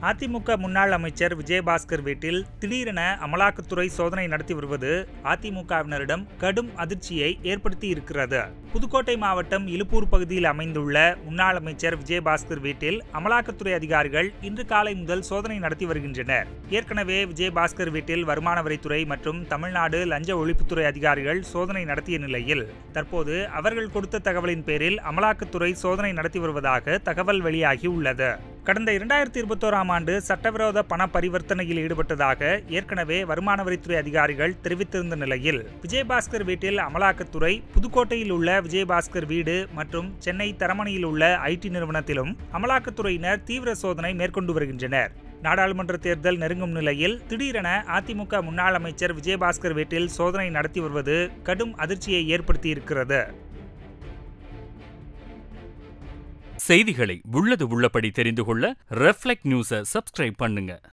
அதிமுக முன்னாள் அமைச்சர் விஜயபாஸ்கர் வீட்டில் திடீரென அமலாக்கத்துறை சோதனை நடத்தி வருவது அதிமுகவினரிடம் கடும் அதிர்ச்சியை ஏற்படுத்தி இருக்கிறது. புதுக்கோட்டை மாவட்டம் இலுப்பூர் பகுதியில் அமைந்துள்ள முன்னாள் அமைச்சர் விஜயபாஸ்கர் வீட்டில் அமலாக்கத்துறை அதிகாரிகள் இன்று காலை முதல் சோதனை நடத்தி வருகின்றனர். ஏற்கனவே விஜயபாஸ்கர் வீட்டில் வருமான வரித்துறை மற்றும் தமிழ்நாடு லஞ்ச ஒழிப்புத்துறை அதிகாரிகள் சோதனை நடத்திய நிலையில் தற்போது அவர்கள் கொடுத்த தகவலின் பேரில் அமலாக்கத்துறை சோதனை நடத்தி வருவதாக தகவல் வெளியாகி உள்ளது. கடந்த 2021ஆம் ஆண்டு சட்டவிரோத பண பரிவர்த்தனையில் ஈடுபட்டதாக ஏற்கனவே வருமான வரித்துறை அதிகாரிகள் தெரிவித்திருந்த நிலையில் விஜயபாஸ்கர் வீட்டில் அமலாக்கத்துறை புதுக்கோட்டையில் உள்ள விஜயபாஸ்கர் வீடு மற்றும் சென்னை தரமணியில் உள்ள ஐடி நிறுவனத்திலும் அமலாக்கத்துறையினர் தீவிர சோதனை மேற்கொண்டு வருகின்றனர். நாடாளுமன்ற தேர்தல் நெருங்கும் நிலையில் திடீரென அதிமுக முன்னாள் அமைச்சர் விஜயபாஸ்கர் வீட்டில் சோதனை நடத்தி வருவது கடும் அதிர்ச்சியை ஏற்படுத்தியிருக்கிறது. செய்திகளை உள்ளது உள்ளபடி தெரிந்து கொள்ள ரெஃப்ளெக்ட் நியூஸை சப்ஸ்கிரைப் பண்ணுங்க.